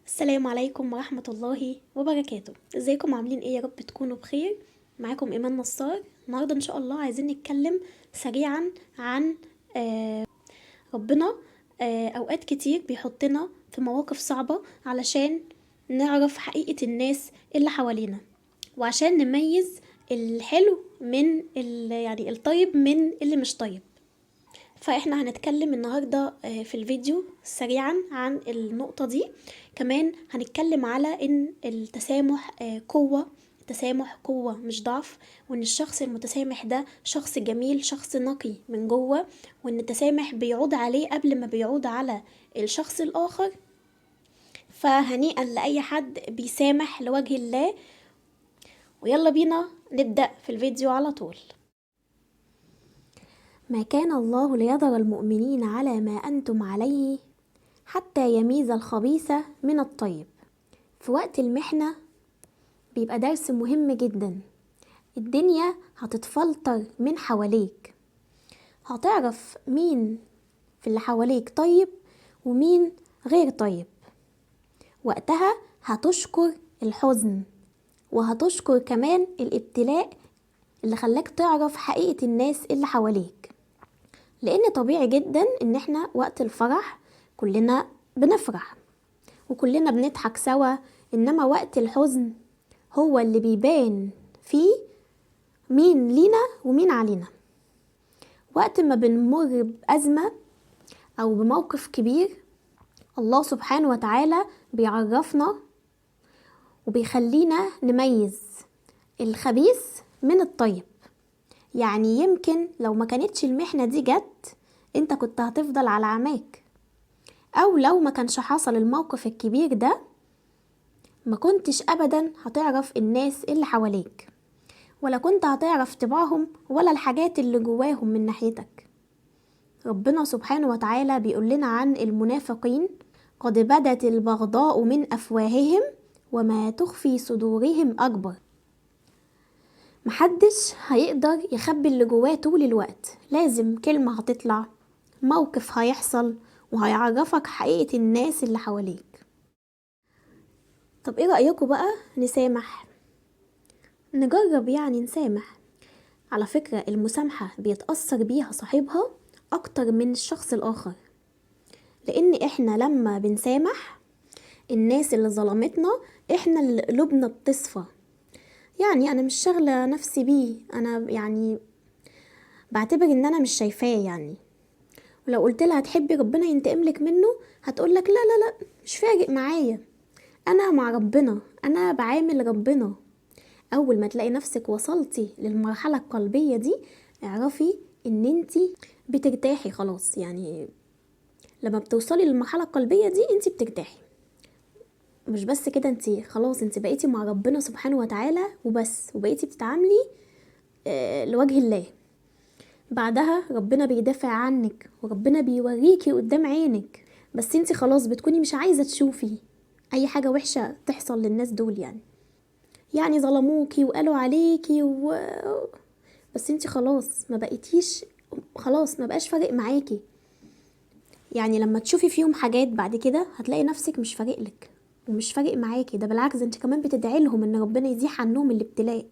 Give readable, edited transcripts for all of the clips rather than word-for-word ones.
السلام عليكم ورحمة الله وبركاته. ازيكم عاملين ايه؟ يا رب تكونوا بخير. معاكم ايمان نصار. النهارده ان شاء الله عايزين نتكلم سريعا عن ربنا. اوقات كتير بيحطنا في مواقف صعبة علشان نعرف حقيقة الناس اللي حوالينا، وعشان نميز الحلو من يعني الطيب من اللي مش طيب. فاحنا هنتكلم النهاردة في الفيديو سريعا عن النقطة دي. كمان هنتكلم على ان التسامح قوة. التسامح قوة مش ضعف، وان الشخص المتسامح ده شخص جميل، شخص نقي من جوه، وان التسامح بيعود عليه قبل ما بيعود على الشخص الآخر. فهنيئا لأي حد بيسامح لوجه الله. ويلا بينا نبدأ في الفيديو على طول. ما كان الله ليذر المؤمنين على ما أنتم عليه حتى يميز الخبيث من الطيب. في وقت المحنة بيبقى درس مهم جدا. الدنيا هتتفلتر من حواليك، هتعرف مين في اللي حواليك طيب ومين غير طيب. وقتها هتشكر الحزن، وهتشكر كمان الابتلاء اللي خلاك تعرف حقيقة الناس اللي حواليك. لأن طبيعي جدا ان احنا وقت الفرح كلنا بنفرح وكلنا بنضحك سوا، انما وقت الحزن هو اللي بيبان فيه مين لينا ومين علينا. وقت ما بنمر بأزمة او بموقف كبير، الله سبحانه وتعالى بيعرفنا وبيخلينا نميز الخبيث من الطيب. يعني يمكن لو ما كانتش المحنة دي جت، انت كنت هتفضل على عماك، او لو ما كانش حصل الموقف الكبير ده ما كنتش ابدا هتعرف الناس اللي حواليك، ولا كنت هتعرف طباعهم ولا الحاجات اللي جواهم من ناحيتك. ربنا سبحانه وتعالى بيقول لنا عن المنافقين: قد بدت البغضاء من افواههم وما تخفي صدورهم اكبر. محدش هيقدر يخبي اللي جواه طول الوقت، لازم كلمة هتطلع، موقف هيحصل، وهيعرفك حقيقة الناس اللي حواليك. طب ايه رأيكم بقى نسامح؟ نجرب يعني نسامح. على فكرة المسامحة بيتأثر بيها صاحبها أكتر من الشخص الآخر، لأن إحنا لما بنسامح الناس اللي ظلمتنا إحنا اللي قلوبنا بتصفى. يعني أنا مش شاغلة نفسي بيه، أنا يعني بعتبر إن أنا مش شايفاه يعني. ولو قلت لها هتحبي ربنا ينتقملك منه، هتقولك لا لا لا، مش فارق معايا، أنا مع ربنا، أنا بعامل ربنا. اول ما تلاقي نفسك وصلتي للمرحلة القلبية دي، اعرفي ان انتي بترتاحي خلاص. يعني لما بتوصلي للمرحلة القلبية دي انتي بترتاحي. مش بس كده، انتي خلاص انتي بقيتي مع ربنا سبحانه وتعالى وبس، وبقيتي بتتعاملي لوجه الله. بعدها ربنا بيدافع عنك وربنا بيوريكي قدام عينك، بس انتي خلاص بتكوني مش عايزة تشوفي اي حاجة وحشة تحصل للناس دول. يعني ظلموكي وقالوا عليكي بس انتي خلاص ما بقيتيش، خلاص ما بقاش فارق معاكي. يعني لما تشوفي فيهم حاجات بعد كده هتلاقي نفسك مش فارق لك ومش فارق معاكي، ده بالعكس انت كمان بتدعي لهم ان ربنا يزيح عنهم الابتلاء.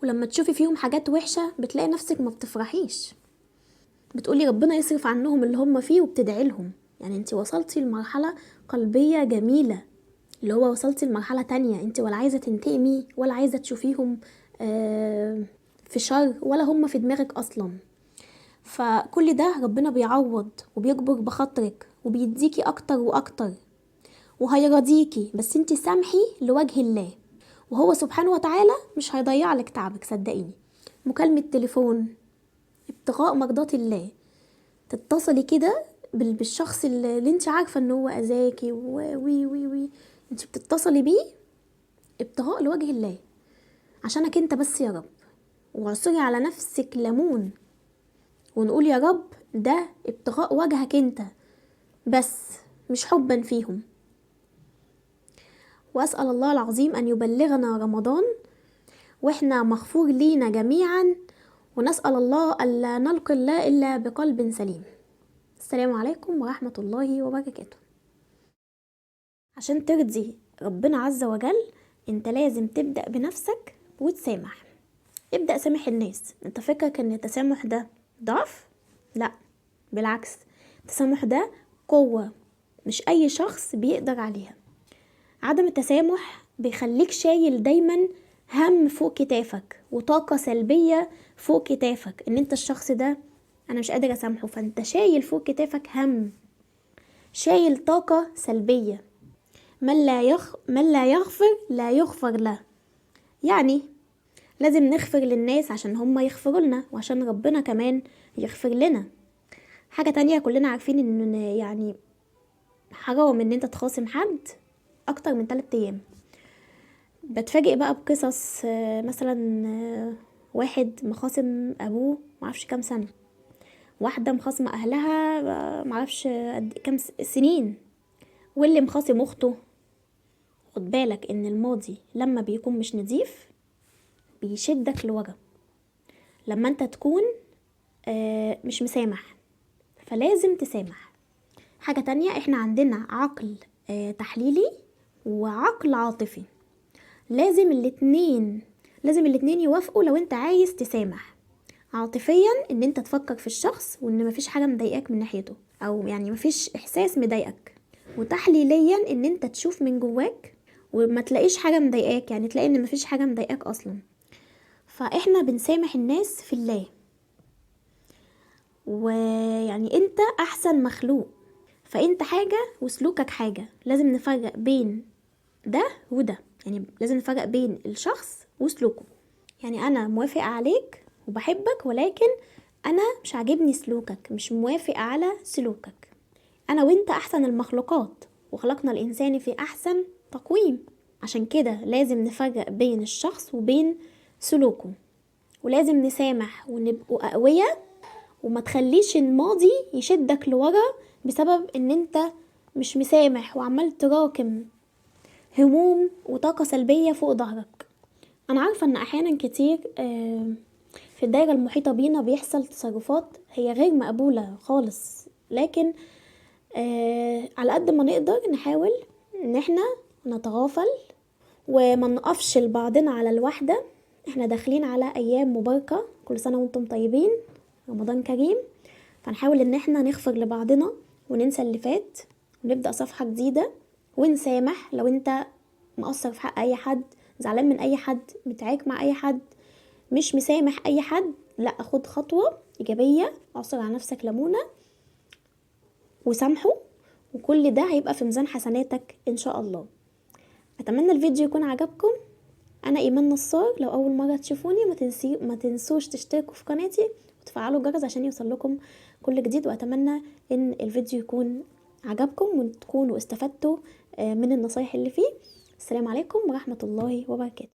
ولما تشوفي فيهم حاجات وحشة بتلاقي نفسك ما بتفرحيش، بتقولي ربنا يصرف عنهم اللي هم فيه وبتدعي لهم. يعني انت وصلتي لمرحلة قلبية جميلة، اللي هو وصلتي لمرحلة تانية، انت ولا عايزة تنتقمي ولا عايزة تشوفيهم في شر، ولا هم في دماغك اصلا. فكل ده ربنا بيعوض وبيجبر بخاطرك وبيديكي اكتر واكتر وهيرضيكي، بس انت سامحي لوجه الله، وهو سبحانه وتعالى مش هيضيع لك تعبك. صدقيني، مكالمة تليفون ابتغاء مرضات الله، تتصلي كده بالشخص اللي انت عارفة ان هو اذاكي وي وي وي، انت بتتصلي بيه ابتغاء لوجه الله، عشانك انت بس يا رب. واعصري على نفسك ليمون ونقول يا رب ده ابتغاء وجهك انت بس، مش حبا فيهم. واسأل الله العظيم ان يبلغنا رمضان واحنا مغفور لينا جميعا، ونسأل الله ألا نلقى الله إلا بقلب سليم. السلام عليكم ورحمة الله وبركاته. عشان ترضي ربنا عز وجل انت لازم تبدأ بنفسك وتسامح. ابدأ سامح الناس. انت فكرك ان التسامح ده ضعف؟ لا، بالعكس، التسامح ده قوة مش اي شخص بيقدر عليها. عدم التسامح بيخليك شايل دايما هم فوق كتافك وطاقة سلبية فوق كتافك، ان انت الشخص ده انا مش قادر اسامحه، فانت شايل فوق كتافك هم، شايل طاقة سلبية. من لا يغفر لا يغفر له. يعني لازم نغفر للناس عشان هم يغفروا لنا، وعشان ربنا كمان يغفر لنا. حاجة تانية، كلنا عارفين ان يعني حرام ان انت تخاصم حد اكتر من 3 ايام. بتفاجئ بقى بقصص مثلا واحد مخاصم ابوه معرفش كام سنة، واحدة مخاصمة اهلها معرفش كام سنين، واللي مخاصم اخته. خد بالك ان الماضي لما بيكون مش نضيف بيشدك لورا، لما انت تكون مش مسامح فلازم تسامح. حاجة تانية، احنا عندنا عقل تحليلي وعقل عاطفي، لازم الاتنين يوافقوا. لو انت عايز تسامح عاطفيا ان انت تفكر في الشخص وان مفيش حاجة مضايقاك من ناحيته، او يعني مفيش احساس مضايقك، وتحليليا ان انت تشوف من جواك وما تلاقيش حاجة مضايقاك، يعني تلاقي ان مفيش حاجة مضايقاك اصلا. فاحنا بنسامح الناس في الله، ويعني انت احسن مخلوق، فانت حاجة وسلوكك حاجة. لازم نفرق بين ده وده، يعني لازم نفرق بين الشخص وسلوكه. يعني انا موافقة عليك وبحبك، ولكن انا مش عاجبني سلوكك، مش موافقة على سلوكك. انا وانت احسن المخلوقات، وخلقنا الانسان في احسن تقويم. عشان كده لازم نفرق بين الشخص وبين سلوكه، ولازم نسامح ونبقوا اقوياء، وما تخليش الماضي يشدك لورا بسبب ان انت مش مسامح وعمال تراكم هموم وطاقة سلبية فوق ظهرك. انا عارفة ان احيانا كتير في الدائرة المحيطة بينا بيحصل تصرفات هي غير مقبولة خالص، لكن على قد ما نقدر نحاول ان احنا نتغافل وما نقفش لبعضنا على الوحدة. احنا داخلين على ايام مباركة، كل سنة وانتم طيبين، رمضان كريم. فنحاول ان احنا نغفر لبعضنا وننسى اللي فات ونبدأ صفحة جديدة، ونسامح. لو انت مقصر في حق اي حد، زعلان من اي حد، متعاك مع اي حد، مش مسامح اي حد، لا، خد خطوة ايجابية، اعصر على نفسك ليمونة وسامحه، وكل ده هيبقى في ميزان حسناتك ان شاء الله. اتمنى الفيديو يكون عجبكم. انا ايمان نصار. لو اول مره تشوفوني ما تنسوش تشتركوا في قناتي وتفعلوا الجرس عشان يوصل لكم كل جديد. واتمنى ان الفيديو يكون عجبكم وتكونوا استفدتوا من النصايح اللي فيه. السلام عليكم ورحمه الله وبركاته.